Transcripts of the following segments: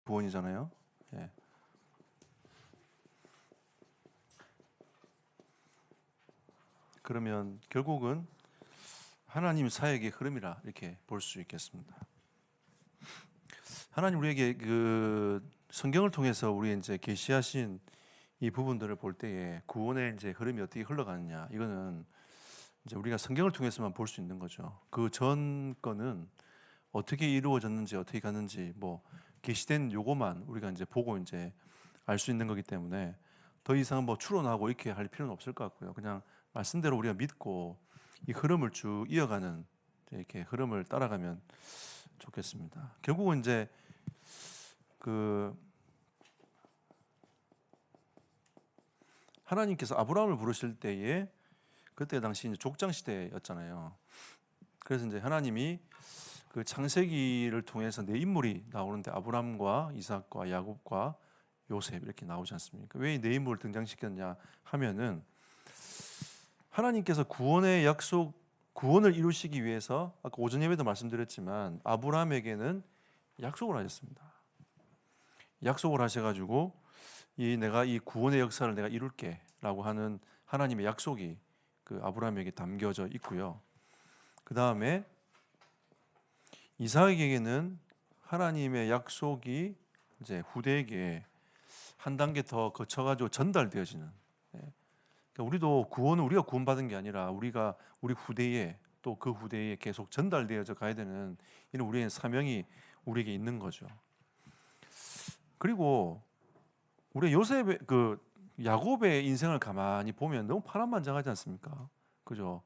구원이잖아요. 예. 그러면 결국은 하나님 사역의 흐름이라 이렇게 볼 수 있겠습니다. 하나님 우리에게 그 성경을 통해서 우리 이제 계시하신 이 부분들을 볼 때에 구원의 이제 흐름이 어떻게 흘러가느냐, 이거는 이제 우리가 성경을 통해서만 볼 수 있는 거죠. 그 전 거는 어떻게 이루어졌는지 어떻게 갔는지 뭐 계시된 요거만 우리가 이제 보고 이제 알 수 있는 거기 때문에 더 이상 뭐 추론하고 이렇게 할 필요는 없을 것 같고요. 그냥 말씀대로 우리가 믿고 이 흐름을 쭉 이어가는 이렇게 흐름을 따라가면 좋겠습니다. 결국은 이제 그 하나님께서 아브라함을 부르실 때에 그때 당시 이제 족장 시대였잖아요. 그래서 이제 하나님이 그 창세기를 통해서 네 인물이 나오는데 아브라함과 이삭과 야곱과 요셉 이렇게 나오지 않습니까? 왜 이 네 인물을 등장시켰냐 하면은 하나님께서 구원의 약속, 구원을 이루시기 위해서 아까 오전 예배도 말씀드렸지만 아브라함에게는 약속을 하셨습니다. 약속을 하셔가지고 내가 이 구원의 역사를 내가 이룰게라고 하는 하나님의 약속이 그 아브라함에게 담겨져 있고요. 그 다음에 이삭에게는 하나님의 약속이 이제 후대에게 한 단계 더 거쳐가지고 전달되어지는. 그러니까 우리도 구원은 우리가 구원받은 게 아니라 우리 후대에 또 그 후대에 계속 전달되어져 가야 되는 이런 우리의 사명이 우리에게 있는 거죠. 그리고 우리 요셉의 그 야곱의 인생을 가만히 보면 너무 파란만장하지 않습니까? 그죠?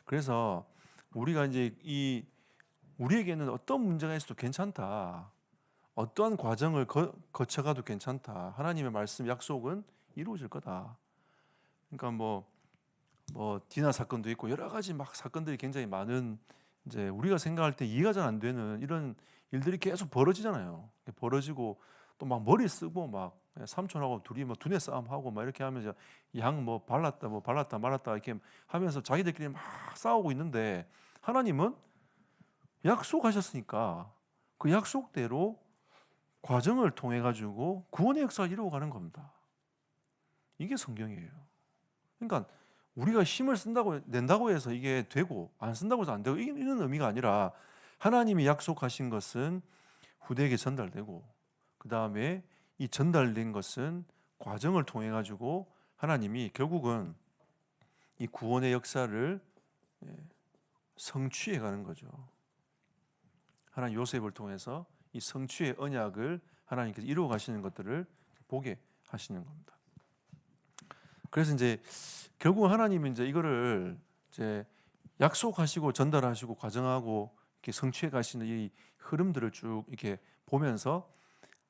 그래서 우리가 이제 우리에게는 어떤 문제가 있어도 괜찮다. 어떠한 과정을 거쳐가도 괜찮다. 하나님의 말씀 약속은 이루어질 거다. 그러니까 뭐 디나 사건도 있고 여러 가지 막 사건들이 굉장히 많은 이제 우리가 생각할 때 이해가 잘 안 되는 이런 일들이 계속 벌어지잖아요. 벌어지고 또 막 머리 쓰고 막 삼촌하고 둘이 뭐 두뇌 싸움하고 막 이렇게 하면서 양 뭐 발랐다 말았다 이렇게 하면서 자기들끼리 막 싸우고 있는데 하나님은 약속하셨으니까 그 약속대로 과정을 통해 가지고 구원의 역사를 이루어가는 겁니다. 이게 성경이에요. 그러니까 우리가 힘을 낸다고 해서 이게 되고 안 쓴다고 해서 안 되고 이런 의미가 아니라 하나님이 약속하신 것은 후대에게 전달되고 그 다음에 이 전달된 것은 과정을 통해 가지고 하나님이 결국은 이 구원의 역사를 성취해 가는 거죠. 하나님 요셉을 통해서 이 성취의 언약을 하나님께서 이루어 가시는 것들을 보게 하시는 겁니다. 그래서 이제 결국 하나님이 이제 이거를 이제 약속하시고 전달하시고 과정하고 이렇게 성취해 가시는 이 흐름들을 쭉 이렇게 보면서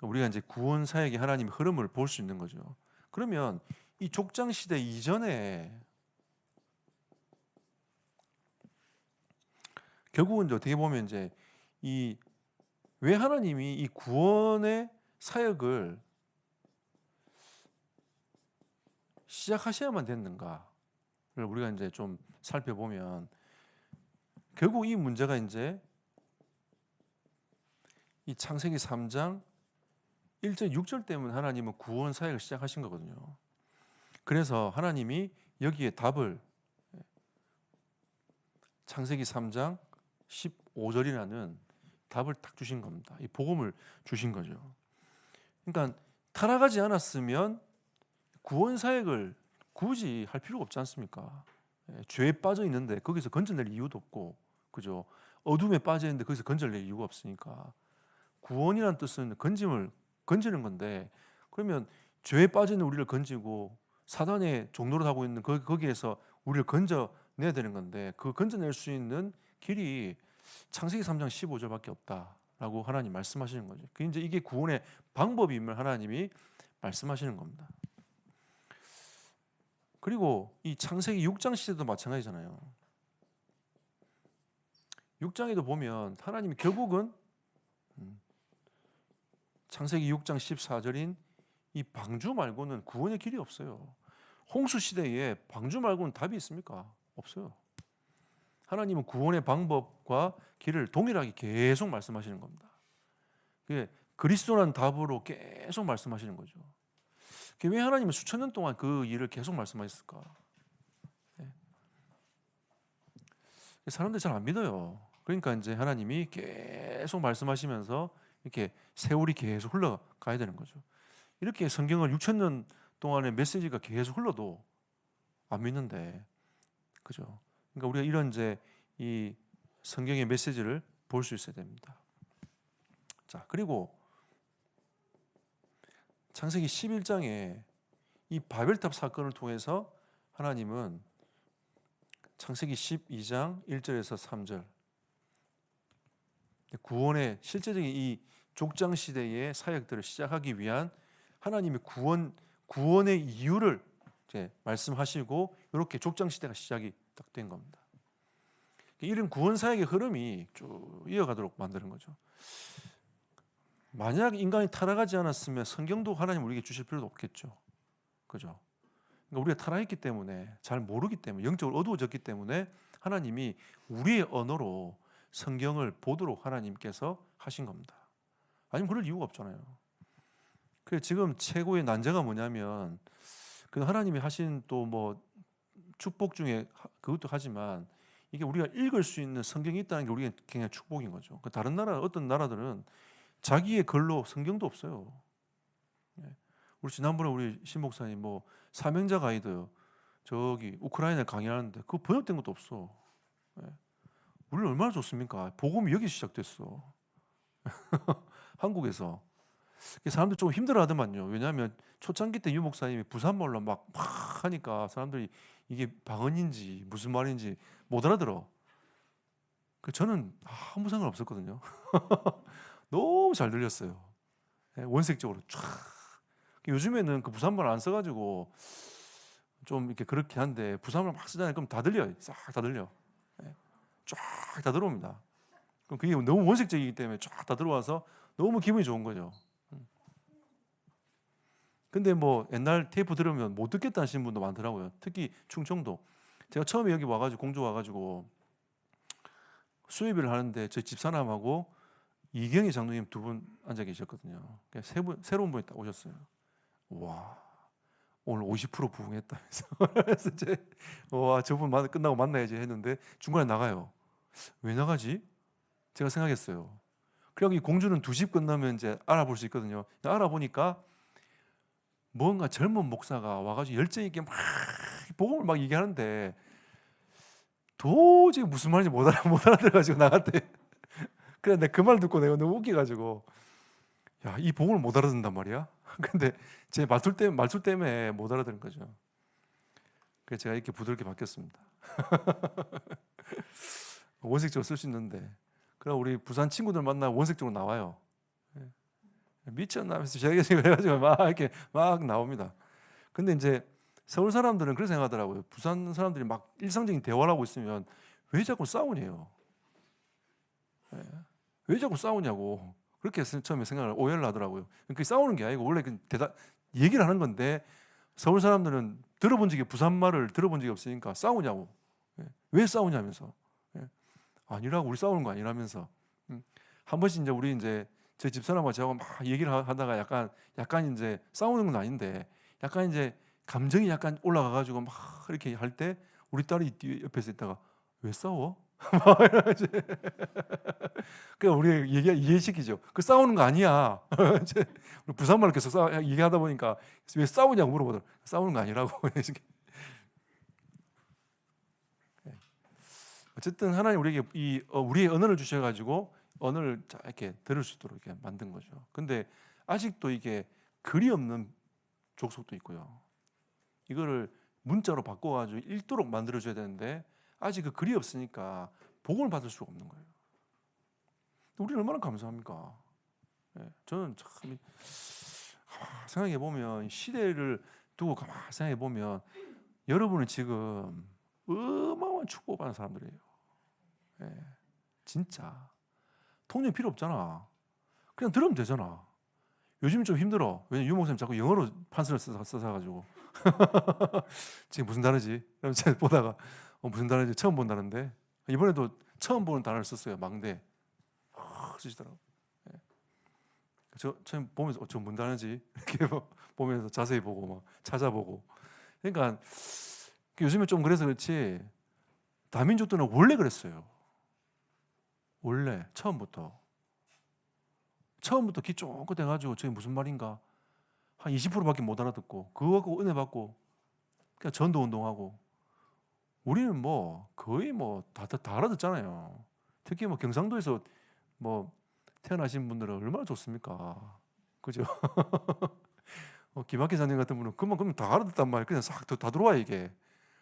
우리가 이제 구원 사역의 하나님의 흐름을 볼 수 있는 거죠. 그러면 이 족장 시대 이전에 결국은 이제 어떻게 보면 이제 왜 하나님이 이 구원의 사역을 시작하셔야만 됐는가를 우리가 이제 좀 살펴보면 결국 이 문제가 이제 이 창세기 3장 1절 6절 때문에 하나님은 구원 사역을 시작하신 거거든요. 그래서 하나님이 여기에 답을 창세기 3장 15절이라는 답을 딱 주신 겁니다. 이 복음을 주신 거죠. 그러니까 타락하지 않았으면 구원 사역을 굳이 할 필요가 없지 않습니까? 죄에 빠져 있는데 거기서 건져낼 이유도 없고, 그죠? 어둠에 빠져 있는데 거기서 건져낼 이유가 없으니까 구원이라는 뜻은 건지는 건데 그러면 죄에 빠져 있는 우리를 건지고 사단의 종노릇 하고 있는 거기에서 우리를 건져내야 되는 건데 그 건져낼 수 있는 길이 창세기 3장 15절밖에 없다라고 하나님 말씀하시는 거죠. 이제 이게 구원의 방법임을 하나님이 말씀하시는 겁니다. 그리고 이 창세기 6장 시대도 마찬가지잖아요. 6장에도 보면 하나님이 결국은 창세기 6장 14절인 이 방주 말고는 구원의 길이 없어요. 홍수 시대에 방주 말고는 답이 있습니까? 없어요. 하나님은 구원의 방법과 길을 동일하게 계속 말씀하시는 겁니다. 그리스도라는 답으로 계속 말씀하시는 거죠. 왜 하나님은 수천 년 동안 그 일을 계속 말씀하셨을까? 네. 사람들이 잘 안 믿어요. 그러니까 이제 하나님이 계속 말씀하시면서 이렇게 세월이 계속 흘러가야 되는 거죠. 이렇게 성경을 6천 년 동안의 메시지가 계속 흘러도 안 믿는데, 그죠? 그러니까 우리가 이런 이제 이 성경의 메시지를 볼 수 있어야 됩니다. 자, 그리고 창세기 11장에 이 바벨탑 사건을 통해서 하나님은 창세기 12장 1절에서 3절 구원의 실제적인 이 족장 시대의 사역들을 시작하기 위한 하나님의 구원의 이유를 이제 말씀하시고 이렇게 족장 시대가 시작이 딱 된 겁니다. 이런 구원 사역의 흐름이 쭉 이어가도록 만드는 거죠. 만약 인간이 타락하지 않았으면 성경도 하나님 우리에게 주실 필요도 없겠죠. 그죠? 그러니까 우리가 타락했기 때문에 잘 모르기 때문에 영적으로 어두워졌기 때문에 하나님이 우리의 언어로 성경을 보도록 하나님께서 하신 겁니다. 아니면 그럴 이유가 없잖아요. 그래서 지금 최고의 난제가 뭐냐면 그 하나님이 하신 또 뭐 축복 중에 그것도 하지만 이게 우리가 읽을 수 있는 성경이 있다는 게 우리가 굉장히 축복인 거죠. 다른 나라 어떤 나라들은 자기의 글로 성경도 없어요. 우리 지난번에 우리 신 목사님 뭐 사명자 가이드 저기 우크라이나에 강의하는데 그거 번역된 것도 없어. 우리는 얼마나 좋습니까? 복음이 여기 시작됐어. 한국에서. 사람들 좀 힘들어하더만요. 왜냐하면 초창기 때 유 목사님이 부산말로 막 하니까 사람들이 이게 방언인지 무슨 말인지 못 알아들어. 저는 아무 상관 없었거든요. 너무 잘 들렸어요. 원색적으로 쫙. 요즘에는 그 부산말 안 써가지고 좀 이렇게 그렇게 한데 부산말 막 쓰잖아요. 그럼 다 들려요. 싹 다 들려. 쫙 다 들어옵니다. 그럼 그게 너무 원색적이기 때문에 쫙 다 들어와서 너무 기분이 좋은 거죠. 근데 뭐 옛날 테이프 들으면 못 듣겠다 하시는 분도 많더라고요. 특히 충청도. 제가 처음에 여기 와가지고 공주 와가지고 수요일을 하는데 저희 집사람하고 이경희 장로님 두 분 앉아 계셨거든요. 세 분, 새로운 분이 딱 오셨어요. 와, 오늘 50% 부응했다. 그래서 이제 와, 저분 끝나고 만나야지 했는데 중간에 나가요. 왜 나가지? 제가 생각했어요. 그리고 이 공주는 2시 끝나면 이제 알아볼 수 있거든요. 알아보니까 뭔가 젊은 목사가 와가지고 열정 있게 막 복음을 막 얘기하는데 도저히 무슨 말인지 못 알아들어가지고 나갔대. 그래 내가 그 말 듣고 내가 너무 웃겨가지고 야, 이 복음을 못 알아듣는단 말이야. 근데 제 말투 때문에 못 알아듣는 거죠. 그래서 제가 이렇게 부드럽게 바뀌었습니다. 원색적으로 쓸 수 있는데 그럼 우리 부산 친구들 만나 원색적으로 나와요. 미쳤나 하면서 제가 해가지고 막 이렇게 막 나옵니다. 근데 이제 서울 사람들은 그렇게 생각하더라고요. 부산 사람들이 막 일상적인 대화를 하고 있으면 왜 자꾸 싸우냐요. 왜 자꾸 싸우냐고 그렇게 처음에 오해를 하더라고요. 그게 싸우는 게 아니고 원래 얘기를 하는 건데 서울 사람들은 부산 말을 들어본 적이 없으니까 싸우냐고. 왜 싸우냐면서. 아니라고 우리 싸우는 거 아니라면서. 한 번씩 이제 제 집사람과 저하고 막 얘기를 하다가 약간 이제 싸우는 건 아닌데 약간 이제 감정이 약간 올라가가지고 막 이렇게 할 때 우리 딸이 옆에서 있다가 왜 싸워? 그러니까 우리 이해시키죠. 그 싸우는 거 아니야. 부산말로 계속 얘기하다 보니까 왜 싸우냐고 물어보더라고. 싸우는 거 아니라고. 어쨌든 하나님 우리에게 우리의 언어를 주셔가지고 언어를 이렇게 들을 수 있도록 이렇게 만든 거죠. 근데 아직도 이게 글이 없는 족속도 있고요. 이거를 문자로 바꿔가지고 읽도록 만들어줘야 되는데 아직 그 글이 없으니까 복음을 받을 수가 없는 거예요. 우리는 얼마나 감사합니까? 저는 참 생각해 보면 시대를 두고 가만히 생각해 보면 여러분은 지금 어마어마한 축복받는 사람들이에요. 진짜 통역 필요 없잖아. 그냥 들으면 되잖아. 요즘 좀 힘들어. 왜냐면 유 목사님 자꾸 영어로 판서를 써가지고 지금 무슨 단어지? 그럼 제가 보다가 무슨 단어지? 처음 본 단어인데 이번에도 처음 보는 단어를 썼어요. 망대. 쓰시더라고. 저 보면서 저 문단하지 이렇게 보면서 자세히 보고 막 찾아보고. 그러니까 요즘에 좀 그래서 그렇지 다민족들은 원래 그랬어요. 원래 처음부터 기 쫑긋 해가지고 저게 무슨 말인가 한 20%밖에 못 알아듣고 그거 갖고 은혜 받고 그냥 전도 운동하고. 우리는 뭐 거의 뭐 다 알아듣잖아요. 특히 뭐 경상도에서 뭐 태어나신 분들은 얼마나 좋습니까? 그죠? 김학기 자님 같은 분은 그만 다 알아듣단 말이에요. 그냥 싹 다 들어와 이게.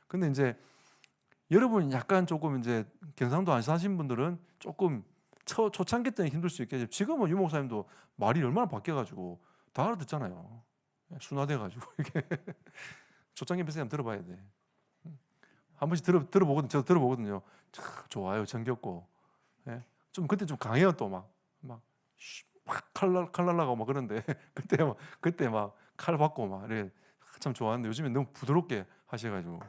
근데 이제 여러분 약간 조금 이제 경상도 안 사신 분들은 조금 초창기 때는 힘들 수 있겠죠. 지금은 유 목사님도 말이 얼마나 바뀌어가지고 다 알아듣잖아요. 순화돼가지고 이게 초창기 때 들어봐야 돼. 한 번씩 들어보거든요. 저도 들어보거든요. 참 좋아요. 정겹고. 예? 좀 그때 좀 강해요. 또 막 칼 날라가고 막 그런데 그때 막 칼 받고 막 이래 참 좋아하는데 요즘에 너무 부드럽게 하셔가지고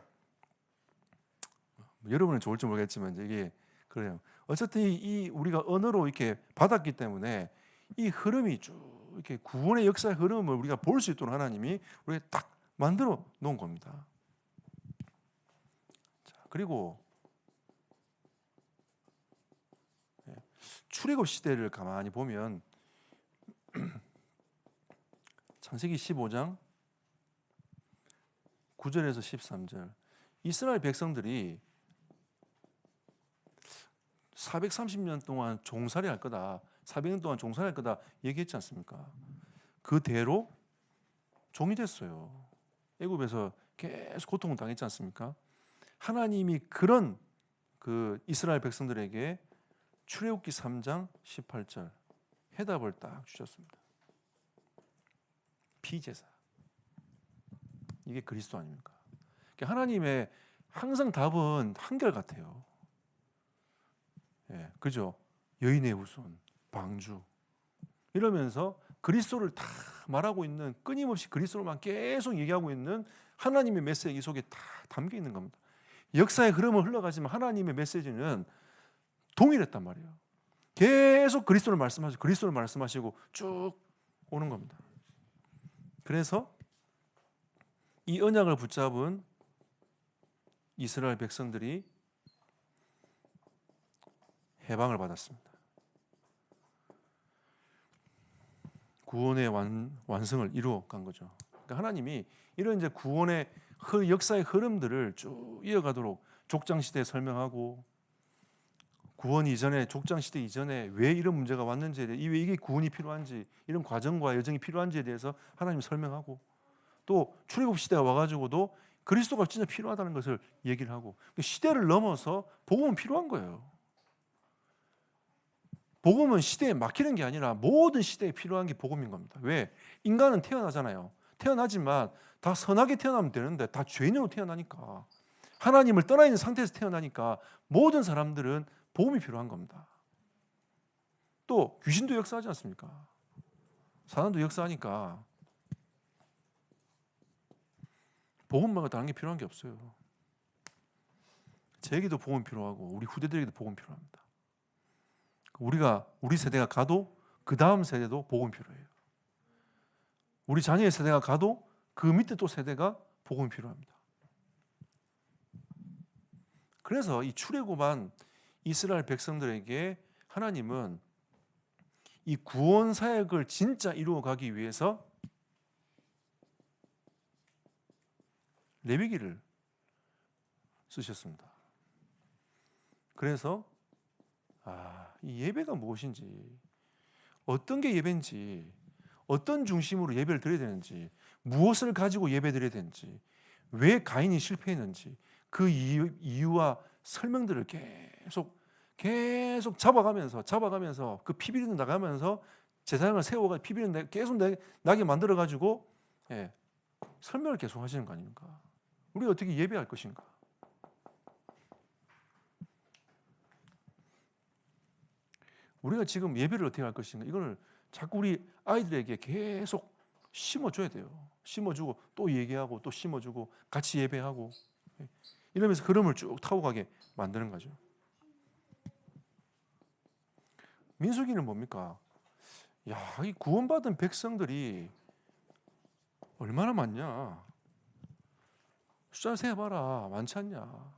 여러분은 좋을지 모르겠지만 이게 그래요. 어쨌든 이 우리가 언어로 이렇게 받았기 때문에 이 흐름이 쭉 이렇게 구원의 역사의 흐름을 우리가 볼 수 있도록 하나님이 우리가 딱 만들어 놓은 겁니다. 자, 그리고 출애굽 시대를 가만히 보면 창세기 15장 9절에서 13절 이스라엘 백성들이 430년 동안 종살이 할 거다. 400년 동안 종살이 할 거다 얘기했지 않습니까? 그대로 종이 됐어요. 애굽에서 계속 고통을 당했지 않습니까? 하나님이 그런 그 이스라엘 백성들에게 출애굽기 3장 18절 해답을 딱 주셨습니다. 피제사. 이게 그리스도 아닙니까? 하나님의 항상 답은 한결같아요. 예, 그죠? 여인의 후손, 방주 이러면서 그리스도를 다 말하고 있는 끊임없이 그리스도로만 계속 얘기하고 있는 하나님의 메시지 속에 다 담겨 있는 겁니다. 역사의 흐름은 흘러가지만 하나님의 메시지는 동일했단 말이에요. 계속 그리스도를 말씀하시고 쭉 오는 겁니다. 그래서 이 언약을 붙잡은 이스라엘 백성들이 해방을 받았습니다. 구원의 완성을 이루어 간 거죠. 그러니까 하나님이 이런 이제 구원의 역사의 흐름들을 쭉 이어가도록 족장 시대에 설명하고 구원 이전에 족장 시대 이전에 왜 이런 문제가 왔는지에 대해 왜 이게 구원이 필요한지 이런 과정과 여정이 필요한지에 대해서 하나님이 설명하고 또 출애굽 시대가 와가지고도 그리스도가 진짜 필요하다는 것을 얘기를 하고 시대를 넘어서 복음은 필요한 거예요. 복음은 시대에 막히는 게 아니라 모든 시대에 필요한 게 복음인 겁니다. 왜? 인간은 태어나잖아요. 태어나지만 다 선하게 태어나면 되는데 다 죄인으로 태어나니까 하나님을 떠나 있는 상태에서 태어나니까 모든 사람들은 복음이 필요한 겁니다. 또 귀신도 역사하지 않습니까? 사단도 역사하니까 복음 말고 다른 게 필요한 게 없어요. 제게도 복음 필요하고 우리 후대들에게도 복음 필요합니다. 우리 세대가 가도 그 다음 세대도 복음 필요해요. 우리 자녀의 세대가 가도 그 밑에 또 세대가 복음이 필요합니다. 그래서 이 출애굽한 이스라엘 백성들에게 하나님은 이 구원 사역을 진짜 이루어가기 위해서 레위기를 쓰셨습니다. 그래서 이 예배가 무엇인지, 어떤 게 예배인지, 어떤 중심으로 예배를 드려야 되는지, 무엇을 가지고 예배 드려야 되는지, 왜 가인이 실패했는지 그 이유와 설명들을 계속 잡아가면서 그 피비린내 나가면서 제사장을 세워가 피비린내 계속 나게 만들어 가지고 설명을 계속 하시는 거 아닙니까? 우리가 어떻게 예배할 것인가? 우리가 지금 예배를 어떻게 할 것인가? 이걸 자꾸 우리 아이들에게 계속 심어줘야 돼요. 심어주고 또 얘기하고 또 심어주고 같이 예배하고 이러면서 흐름을 쭉 타고 가게 만드는 거죠. 민수기는 뭡니까? 야, 이 구원받은 백성들이 얼마나 많냐? 숫자 세봐라. 많지 않냐?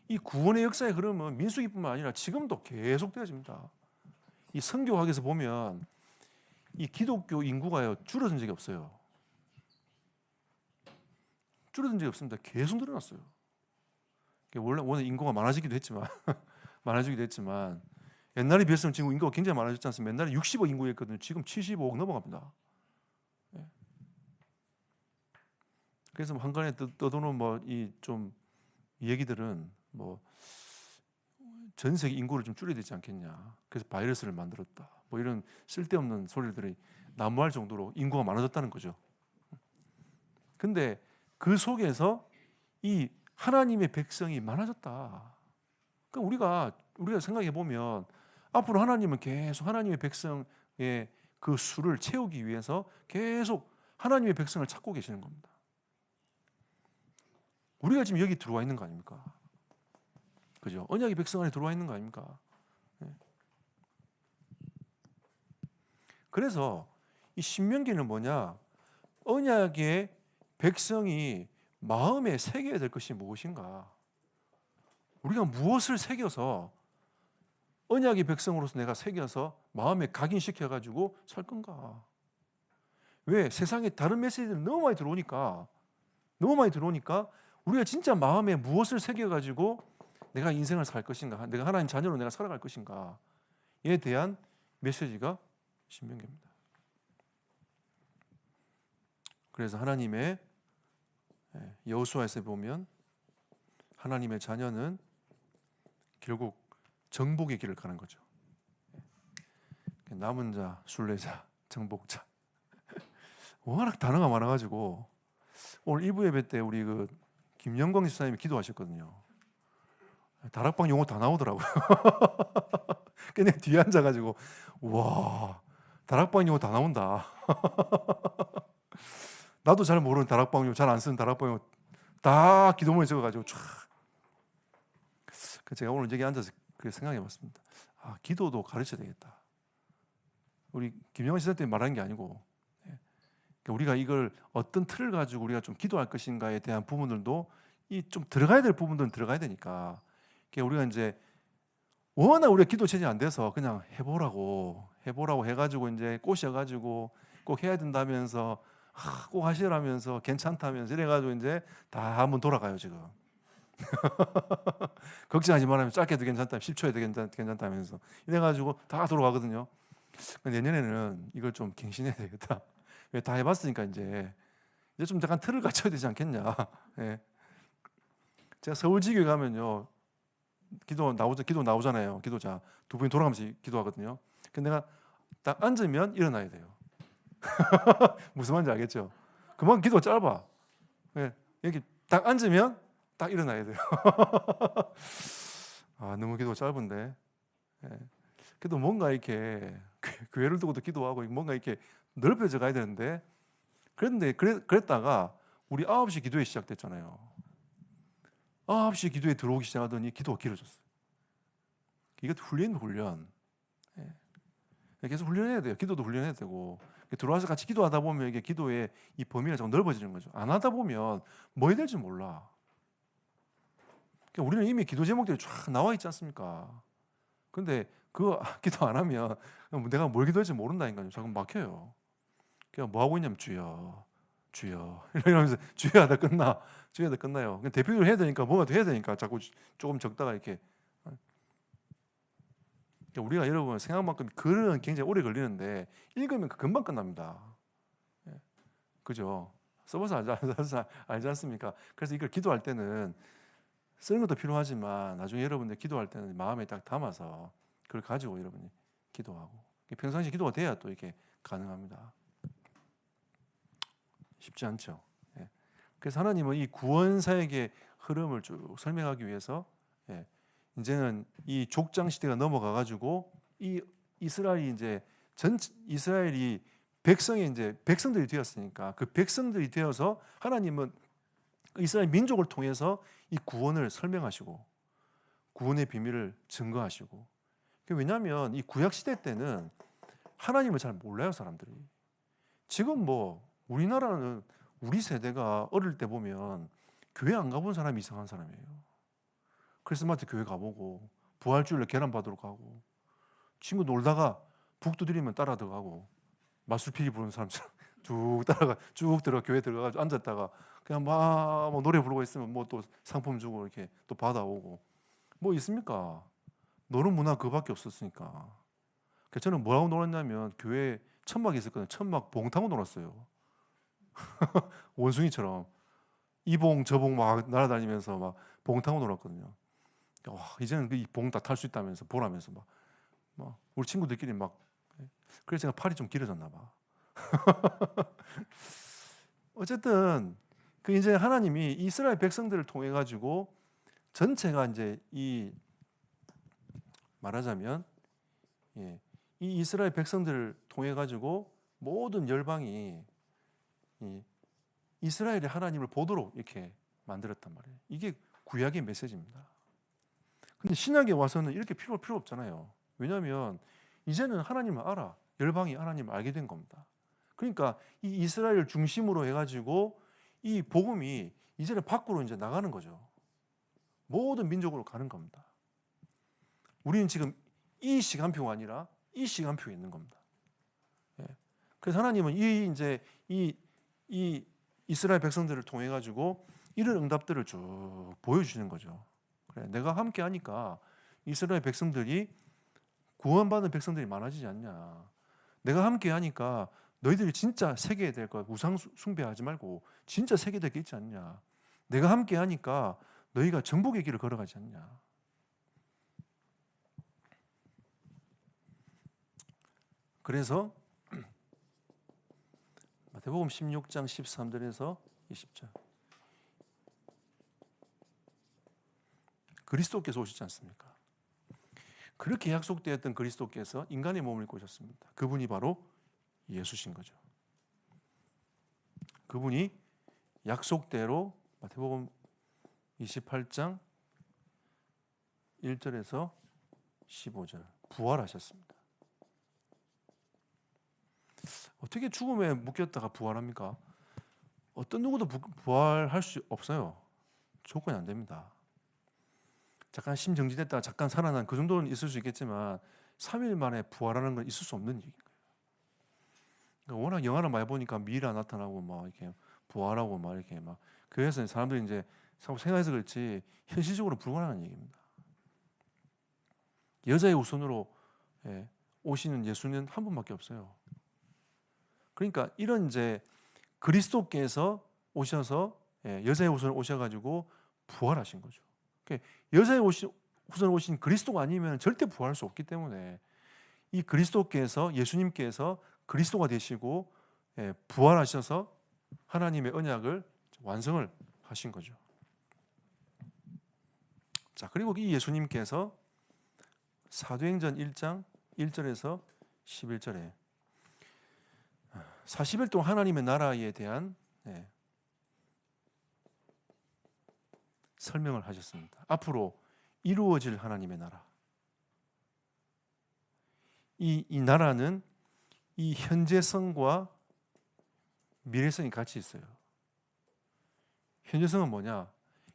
이 구원의 역사의 흐름은 민수기뿐만 아니라 지금도 계속 되어집니다. 이 선교학에서 보면 이 기독교 인구가요 줄어든 적이 없어요. 줄어든 적이 없습니다. 계속 늘어났어요. 원래 인구가 많아지기도 했지만 옛날에 비해서는 지금 인구가 굉장히 많아졌지 않습니까? 옛날에 60억 인구였거든요. 지금 75억 넘어갑니다. 예. 그래서 한간에 떠도는 뭐 이 좀 얘기들은 뭐 전 세계 인구를 좀 줄여야 되지 않겠냐. 그래서 바이러스를 만들었다. 뭐 이런 쓸데없는 소리들이 난무할 정도로 인구가 많아졌다는 거죠. 근데 그 속에서 이 하나님의 백성이 많아졌다. 그러니까 우리가 생각해 보면 앞으로 하나님은 계속 하나님의 백성의 그 수를 채우기 위해서 계속 하나님의 백성을 찾고 계시는 겁니다. 우리가 지금 여기 들어와 있는 거 아닙니까? 그죠? 언약의 백성 안에 들어와 있는 거 아닙니까? 네. 그래서 이 신명기는 뭐냐? 언약의 백성이 마음에 새겨야 될 것이 무엇인가? 우리가 무엇을 새겨서 언약의 백성으로서 내가 새겨서 마음에 각인시켜 가지고 살 건가? 왜? 세상에 다른 메시지들이 너무 많이 들어오니까 우리가 진짜 마음에 무엇을 새겨 가지고 내가 인생을 살 것인가? 내가 하나님 자녀로 내가 살아갈 것인가에 대한 메시지가 신명기입니다. 그래서 하나님의 여호수아에서 보면 하나님의 자녀는 결국 정복의 길을 가는 거죠. 남은 자, 순례자, 정복자. 워낙 단어가 많아가지고 오늘 1부 예배 때 우리 그 김영광 집사님이 기도하셨거든요. 다락방 용어 다 나오더라고요. 그냥 뒤에 앉아가지고 와 다락방 용어 다 나온다. 나도 잘 모르는 다락방 용어, 잘 안 쓰는 다락방 용어 다 기도문에 적어가지고 촤. 제가 오늘 여기 앉아서 그렇게 생각해봤습니다. 아, 기도도 가르쳐야 되겠다. 우리 김영환 시대 때 말하는 게 아니고 우리가 이걸 어떤 틀을 가지고 우리가 좀 기도할 것인가에 대한 부분들도 이 좀 들어가야 될 부분들은 들어가야 되니까 우리가 이제 워낙 우리가 기도 체질이 안 돼서 그냥 해보라고 해가지고 이제 꼬셔가지고 꼭 해야 된다면서 꼭 하시라면서 괜찮다면서 이래가지고 이제 다 한번 돌아가요 지금. 걱정하지 말라면 짧게도 괜찮다, 10초에도 괜찮다면서 이래가지고 다 돌아가거든요. 내년에는 이걸 좀 갱신해야 되겠다. 왜 다 해봤으니까 이제 좀 약간 틀을 갖춰야 되지 않겠냐. 예. 제가 서울지교회 가면요 기도 나오잖아요. 기도자 두 분이 돌아가면서 기도하거든요. 근데 내가 딱 앉으면 일어나야 돼요. 무슨 말인지 알겠죠? 그만큼 기도가 짧아. 예. 여기 딱 앉으면 딱 일어나야 돼요. 아, 너무 기도가 짧은데. 예. 그래도 뭔가 이렇게 교회를 두고도 기도하고 뭔가 이렇게 넓혀져 가야 되는데 그랬다가 우리 9시 기도회 시작됐잖아요. 9시 기도에 들어오기 시작하더니 기도가 길어졌어요. 이것도 훈련. 예. 계속 훈련해야 돼요. 기도도 훈련해야 되고 들어와서 같이 기도하다 보면 이게 기도의 이 범위가 좀 넓어지는 거죠. 안 하다 보면 뭐 해야 될지 몰라. 우리는 이미 기도 제목들이 쫙 나와 있지 않습니까? 근데 그거 기도 안 하면 내가 뭘 기도할지 모른다니까요. 자꾸 막혀요. 그냥 뭐 하고 있냐면 주여 이러면서 주여 하다 끝나요. 대표적으로 해야 되니까 뭐가 더 해야 되니까 자꾸 조금 적다가 이렇게. 우리가 여러분 생각만큼 글은 굉장히 오래 걸리는데 읽으면 금방 끝납니다. 그죠? 써봐서 알지 않습니까? 그래서 이걸 기도할 때는 쓰는 것도 필요하지만 나중에 여러분들 기도할 때는 마음에 딱 담아서 그걸 가지고 여러분이 기도하고 평상시 기도가 돼야 또 이렇게 가능합니다. 쉽지 않죠. 그래서 하나님은 이 구원 사역의 흐름을 쭉 설명하기 위해서 이제는 이 족장 시대가 넘어가 가지고 이 이스라엘이 이제 이스라엘이 백성들이 되었으니까 그 백성들이 되어서 하나님은 이스라엘 민족을 통해서 이 구원을 설명하시고 구원의 비밀을 증거하시고. 왜냐하면 이 구약 시대 때는 하나님을 잘 몰라요, 사람들이. 지금 뭐 우리나라는 우리 세대가 어릴 때 보면 교회 안 가본 사람이 이상한 사람이에요. 크리스마스 교회 가보고 부활주일에 계란 받으러 가고 친구 놀다가 북 두드리면 따라 들어가고 마술피리 부르는 사람처럼 쭉 따라가 쭉 들어가 교회 들어가서 앉았다가 그냥 막 노래 부르고 있으면 뭐 또 상품 주고 이렇게 또 받아오고 뭐 있습니까? 노는 문화 그밖에 없었으니까. 그래서 저는 뭐라고 놀았냐면 교회 천막이 있었거든요. 천막 봉 타고 놀았어요. 원숭이처럼 이봉 저봉 막 날아다니면서 막 봉 타고 놀았거든요. 와, 이제는 이 봉 다 탈 수 있다면서 보라면서 막 우리 친구들끼리 막 그래서 제가 팔이 좀 길어졌나 봐. 어쨌든 그 이제 하나님이 이스라엘 백성들을 통해 가지고 전체가 이제 이 말하자면 이 이스라엘 백성들을 통해 가지고 모든 열방이 이 이스라엘의 하나님을 보도록 이렇게 만들었단 말이에요. 이게 구약의 메시지입니다. 근데 신약에 와서는 이렇게 필요 없잖아요. 왜냐하면 이제는 하나님을 알아. 열방이 하나님을 알게 된 겁니다. 그러니까 이 이스라엘을 중심으로 해가지고 이 복음이 이제는 밖으로 이제 나가는 거죠. 모든 민족으로 가는 겁니다. 우리는 지금 이 시간표가 아니라 이 시간표에 있는 겁니다. 그래서 하나님은 이 이스라엘 백성들을 통해 가지고 이런 응답들을 쭉 보여주시는 거죠. 그래, 내가 함께 하니까 이스라엘 백성들이 구원받은 백성들이 많아지지 않냐. 내가 함께 하니까 너희들이 진짜 세계에 될 거야. 우상 숭배하지 말고 진짜 세계 될 게 있지 않냐. 내가 함께 하니까 너희가 정복의 길을 걸어가지 않냐. 그래서 마태복음 16장 13절에서 20절 그리스도께서 오시지 않습니까? 그렇게 약속되었던 그리스도께서 인간의 몸을 입고 오셨습니다. 그분이 바로 예수신 거죠. 그분이 약속대로 마태복음 28장 1절에서 15절 부활하셨습니다. 어떻게 죽음에 묶였다가 부활합니까? 어떤 누구도 부활할 수 없어요. 조건이 안 됩니다. 잠깐 심정지됐다가 잠깐 살아난 그 정도는 있을 수 있겠지만 3일 만에 부활하는 건 있을 수 없는 얘기예요. 그러니까 워낙 영화를 많이 보니까 미라 나타나고 막 이렇게 부활하고 막 이렇게 막 그래서 사람들이 이제 생각해서 그렇지 현실적으로 불가능한 얘기입니다. 여자의 후손으로 오시는 예수는 한 분밖에 없어요. 그러니까 이런 이제 그리스도께서 오셔서 여자의 후손으로 오셔가지고 부활하신 거죠. 여자의 후손으로 오신 그리스도가 아니면 절대 부활할 수 없기 때문에 이 그리스도께서 예수님께서 그리스도가 되시고 부활하셔서 하나님의 언약을 완성을 하신 거죠. 자, 그리고 이 예수님께서 사도행전 1장 1절에서 11절에 40일 동안 하나님의 나라에 대한 설명을 하셨습니다. 앞으로 이루어질 하나님의 나라. 이 나라는 이 현재성과 미래성이 같이 있어요. 현재성은 뭐냐?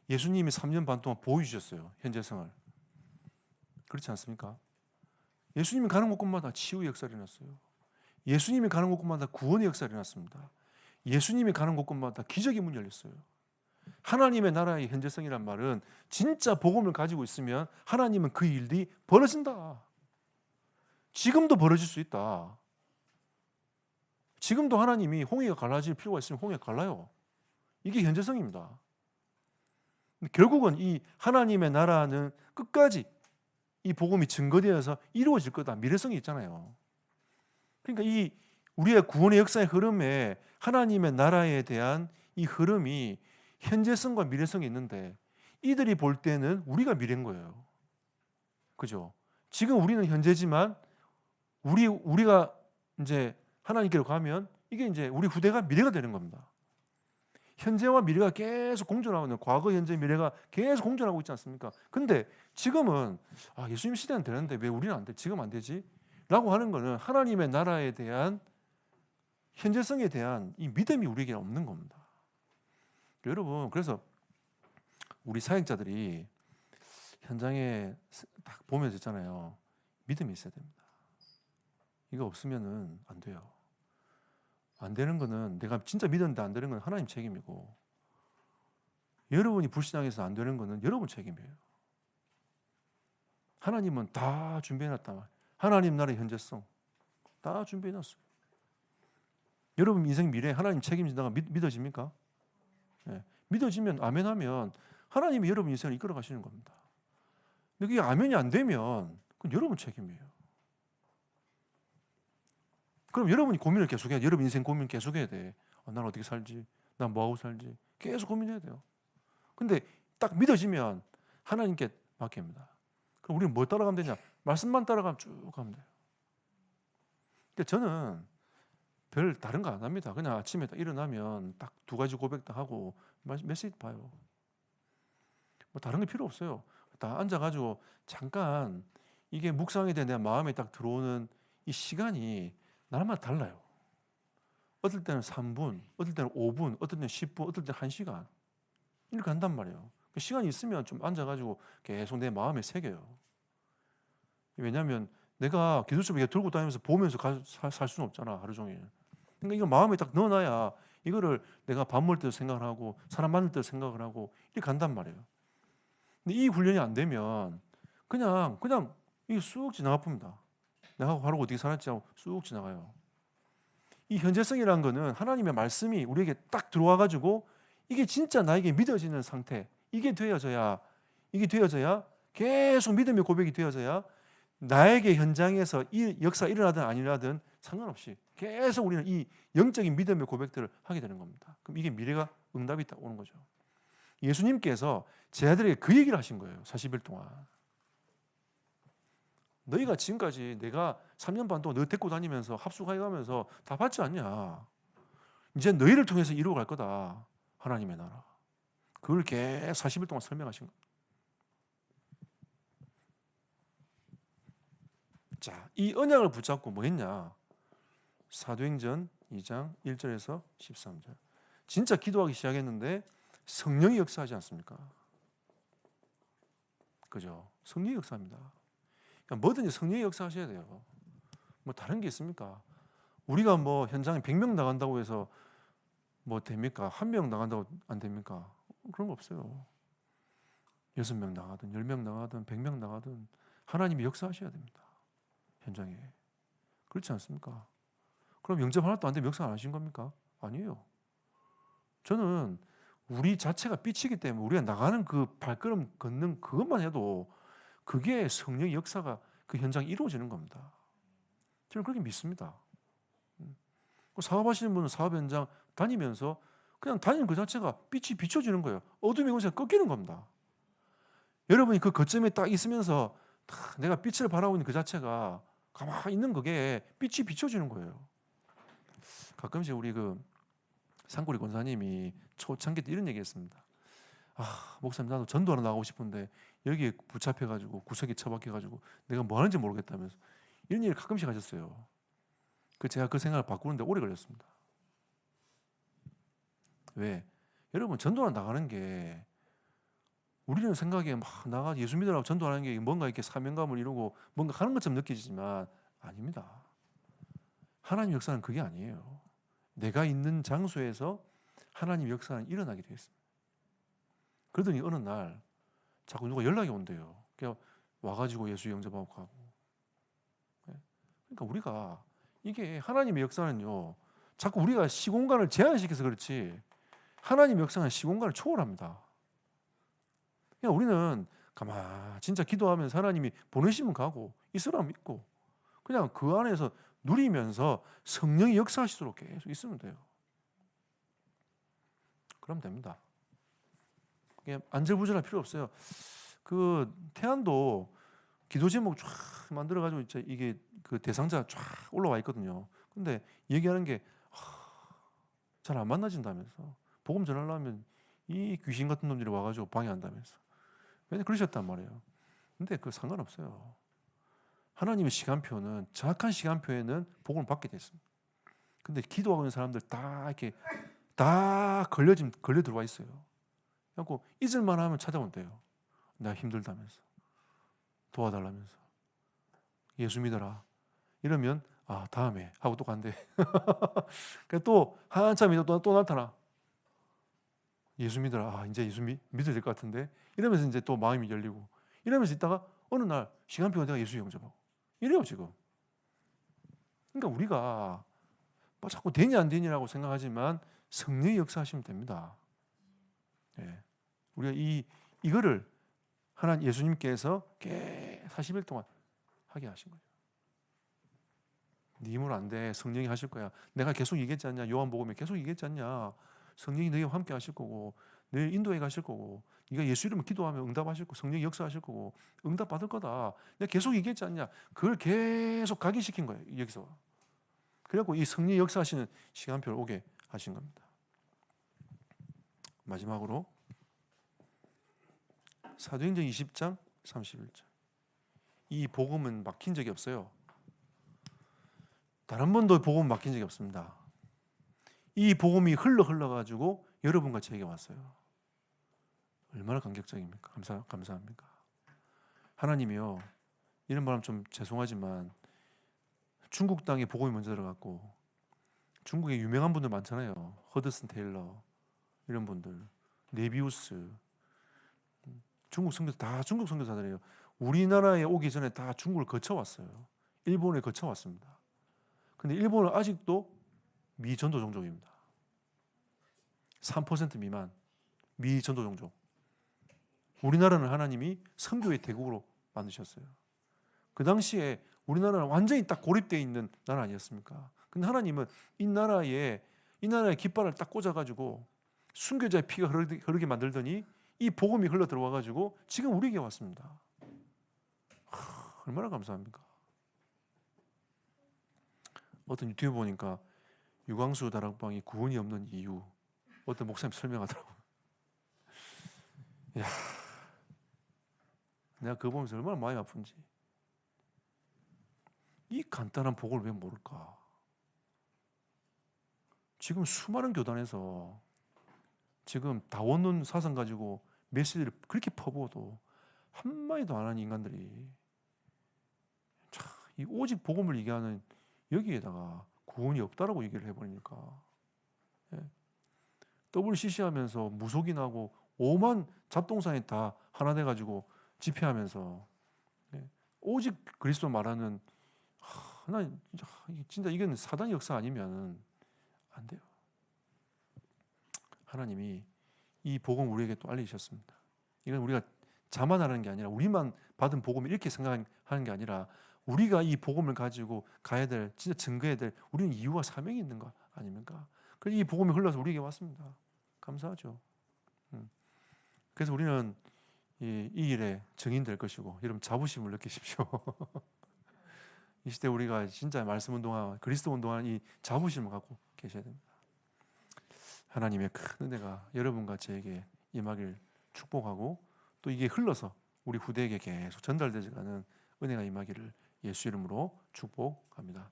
예수님이 3년 반 동안 보여주셨어요. 현재성을. 그렇지 않습니까? 예수님이 가는 곳곳마다 치유의 역사를 일어났어요. 예수님이 가는 곳곳마다 구원의 역사를 일어났습니다. 예수님이 가는 곳곳마다 기적의 문이 열렸어요. 하나님의 나라의 현재성이란 말은 진짜 복음을 가지고 있으면 하나님은 그 일이 벌어진다. 지금도 벌어질 수 있다. 지금도 하나님이 홍해가 갈라질 필요가 있으면 홍해가 갈라요. 이게 현재성입니다. 결국은 이 하나님의 나라는 끝까지 이 복음이 증거되어서 이루어질 거다. 미래성이 있잖아요. 그러니까 이 우리의 구원의 역사의 흐름에 하나님의 나라에 대한 이 흐름이 현재성과 미래성이 있는데 이들이 볼 때는 우리가 미래인 거예요. 그죠? 지금 우리는 현재지만 우리가 이제 하나님께로 가면 이게 이제 우리 후대가 미래가 되는 겁니다. 현재와 미래가 계속 공존하고 있는 과거, 현재, 미래가 계속 공존하고 있지 않습니까? 근데 지금은 예수님 시대는 되는데 왜 우리는 안 돼? 지금 안 되지? 하는 거는 하나님의 나라에 대한 현재성에 대한 이 믿음이 우리에게 없는 겁니다. 여러분, 그래서 우리 사역자들이 현장에 딱 보면서 있잖아요. 믿음이 있어야 됩니다. 이거 없으면은 안 돼요. 안 되는 거는 내가 진짜 믿었는데 안 되는 건 하나님 책임이고, 여러분이 불신앙해서 안 되는 거는 여러분 책임이에요. 하나님은 다 준비해놨다. 하나님 나라의 현재성 다 준비해놨어요. 여러분 인생 미래 하나님 책임진다가 믿어집니까? 네. 믿어지면 아멘하면 하나님이 여러분 인생을 이끌어 가시는 겁니다. 근데 그게 아멘이 안 되면 그건 여러분 책임이에요. 그럼 여러분이 고민을 계속해야 돼. 여러분 인생 고민 계속해야 돼. 난 어떻게 살지? 난 뭐하고 살지? 계속 고민해야 돼요. 근데 딱 믿어지면 하나님께 맡깁니다. 그럼 우리는 뭐 따라가면 되냐? 말씀만 따라가면 쭉 가면 돼요. 근데 저는 별 다른 거 안 합니다. 그냥 아침에 딱 일어나면 딱 2가지 고백 딱 하고 메시지 봐요. 뭐 다른 게 필요 없어요. 딱 앉아가지고 잠깐 이게 묵상에 대한 내 마음에 딱 들어오는 이 시간이 날마다 달라요. 어떨 때는 3분, 어떨 때는 5분, 어떨 때는 10분, 어떨 때는 1시간 이렇게 한단 말이에요. 시간이 있으면 좀 앉아가지고 계속 내 마음에 새겨요. 왜냐하면 내가 기도첩을 들고 다니면서 보면서 살 수는 없잖아, 하루 종일. 그러니까 이거 마음에 딱 넣어놔야 이거를 내가 밥 먹을 때도 생각을 하고 사람 만날 때도 생각을 하고 이렇게 간단 말이에요. 근데 이 훈련이 안 되면 그냥 이게 쑥 지나가 봅니다. 내가 하루 어떻게 살았지 하고 쑥 지나가요. 이 현재성이라는 거는 하나님의 말씀이 우리에게 딱 들어와가지고 이게 진짜 나에게 믿어지는 상태, 이게 되어져야 계속 믿음의 고백이 되어져야 나에게 현장에서 이 역사 일어나든 안 일어나든 상관없이 계속 우리는 이 영적인 믿음의 고백들을 하게 되는 겁니다. 그럼 이게 미래가 응답이 딱 오는 거죠. 예수님께서 제 아들에게 그 얘기를 하신 거예요. 40일 동안. 너희가 지금까지 내가 3년 반 동안 너 데리고 다니면서 합숙하게 가면서 다 받지 않냐. 이제 너희를 통해서 이루어갈 거다. 하나님의 나라. 그걸 계속 40일 동안 설명하신 겁니다. 자, 이 언약을 붙잡고 뭐 했냐? 사도행전 2장 1절에서 13절. 진짜 기도하기 시작했는데 성령이 역사하지 않습니까? 그죠? 성령이 역사합니다. 그러니까 뭐든지 성령이 역사하셔야 돼요. 뭐 다른 게 있습니까? 우리가 뭐 현장에 100명 나간다고 해서 뭐 됩니까? 1명 나간다고 안 됩니까? 그런 거 없어요. 6명 나가든 10명 나가든 100명 나가든 하나님이 역사하셔야 됩니다. 현장에. 그렇지 않습니까? 그럼 영접 하나도 안 되면 역사 안 하신 겁니까? 아니에요. 저는 우리 자체가 빛이기 때문에 우리가 나가는 그 발걸음 걷는 그것만 해도 그게 성령의 역사가 그 현장에 이루어지는 겁니다. 저는 그렇게 믿습니다. 사업하시는 분은 사업 현장 다니면서 그냥 다니는 그 자체가 빛이 비춰지는 거예요. 어둠의 권세가 꺾이는 겁니다. 여러분이 그 거점에 딱 있으면서 내가 빛을 바라보고 있는 그 자체가 가만히 있는 그게 빛이 비춰지는 거예요. 가끔씩 우리 그 산골이 권사님이 초창기 때 이런 얘기했습니다. 목사님 나도 전도하러 나가고 싶은데 여기에 붙잡혀가지고 구석에 처박혀가지고 내가 뭐 하는지 모르겠다면서 이런 얘기를 가끔씩 하셨어요. 제가 그 생각을 바꾸는데 오래 걸렸습니다. 왜? 여러분 전도하러 나가는 게 우리는 생각에 막 나가 예수 믿으라고 전도하는 게 뭔가 이렇게 사명감을 이루고 뭔가 하는 것처럼 느껴지지만 아닙니다. 하나님 역사는 그게 아니에요. 내가 있는 장소에서 하나님 역사는 일어나게 되어 있습니다. 그러더니 어느 날 자꾸 누가 연락이 온대요. 그냥 와가지고 예수 영접하고 가고. 그러니까 우리가 이게 하나님의 역사는요. 자꾸 우리가 시공간을 제한시켜서 그렇지 하나님의 역사는 시공간을 초월합니다. 그냥 우리는 진짜 기도하면서 하나님이 보내시면 가고 있으라면 있고 그냥 그 안에서 누리면서 성령이 역사하시도록 계속 있으면 돼요. 그럼 됩니다. 안절부절할 필요 없어요. 그 태안도 기도 제목 쫙 만들어가지고 이게 그 대상자 쫙 올라와 있거든요. 근데 얘기하는 게 잘 안 만나진다면서 복음 전하려면 이 귀신 같은 놈들이 와가지고 방해한다면서. 왜냐 그러셨단 말이에요. 근데 그 상관없어요. 하나님의 시간표는 정확한 시간표에는 복음을 받게 됐습니다. 근데 기도하고 있는 사람들 다 이렇게 다 걸려 들어와 있어요. 그래갖고 잊을만 하면 찾아온대요. 내가 힘들다면서 도와달라면서 예수 믿어라 이러면 아 다음에 하고 또 간대. 또 한참 있다 또 나타나. 예수 믿어라. 아 이제 예수 믿어야 될 것 같은데 이러면서 이제 또 마음이 열리고 이러면서 있다가 어느 날 시간표가 내가 예수 영접하고 이래요 지금. 그러니까 우리가 뭐 자꾸 되냐 안 되냐라고 생각하지만 성령이 역사하시면 됩니다. 예. 우리가 이거를 하나님 예수님께서 꽤 40일 동안 하게 하신 거예요. 네 힘으로 안 돼. 성령이 하실 거야. 내가 계속 얘기했지 않냐. 요한복음에 계속 얘기했지 않냐. 성령이 너희와 함께 하실 거고 너희 인도해 가실 거고 네가 예수 이름으로 기도하면 응답하실 거고 성령이 역사하실 거고 응답 받을 거다. 내가 계속 얘기했지 않냐. 그걸 계속 각인시킨 거예요. 여기서. 그래갖고 이 성령이 역사하시는 시간표를 오게 하신 겁니다. 마지막으로 사도행전 20장 31절. 이 복음은 막힌 적이 없어요. 단 한 번도 복음 막힌 적이 없습니다. 이 복음이 흘러가지고 여러분과 저에게 왔어요. 얼마나 감격적입니까? 감사합니까? 하나님이요. 이런 말하면 좀 죄송하지만 중국 땅에 복음이 먼저 들어갔고 중국에 유명한 분들 많잖아요. 허드슨 테일러 이런 분들, 네비우스 중국 선교사들이에요. 우리나라에 오기 전에 다 중국을 거쳐왔어요. 일본에 거쳐왔습니다. 근데 일본은 아직도 미전도 종족입니다. 3% 미만 미전도 종족. 우리나라는 하나님이 선교의 대국으로 만드셨어요. 그 당시에 우리나라는 완전히 딱 고립되어 있는 나라 아니었습니까? 근데 하나님은 이 나라에 깃발을 딱 꽂아가지고 순교자의 피가 흐르게 만들더니 이 복음이 흘러 들어와가지고 지금 우리에게 왔습니다. 얼마나 감사합니까? 어떤 유튜브 보니까 유광수 다락방이 구원이 없는 이유 어떤 목사님 설명하더라고요. 야, 내가 그거 보면서 얼마나 마음이 아픈지. 이 간단한 복을 왜 모를까? 지금 수많은 교단에서 지금 다원론 사상 가지고 메시지를 그렇게 퍼부어도 한마디도 안 하는 인간들이 참, 이 오직 복음을 얘기하는 여기에다가 구원이 없다라고 얘기를 해버리니까 예. WCC 하면서 무속인하고 오만 잡동사니 다 하나 돼가지고 집회하면서 예. 오직 그리스도 말하는 나 진짜 이건 사단의 역사 아니면 안 돼요. 하나님이 이 복음 우리에게 또 알리셨습니다. 이건 우리가 자만하는 게 아니라 우리만 받은 복음을 이렇게 생각하는 게 아니라 우리가 이 복음을 가지고 가야 될 진짜 증거해야 될 우리는 이유와 사명이 있는 거 아닙니까? 그래서 이 복음이 흘러서 우리에게 왔습니다. 감사하죠. 그래서 우리는 이 일에 증인될 것이고 여러분 자부심을 느끼십시오. 이 시대 우리가 진짜 말씀 운동하고 그리스도 운동하는 이 자부심을 갖고 계셔야 됩니다. 하나님의 큰 은혜가 여러분과 저에게 임하길 축복하고 또 이게 흘러서 우리 후대에게 계속 전달되지 않은 은혜가 임하기를 예수 이름으로 축복합니다.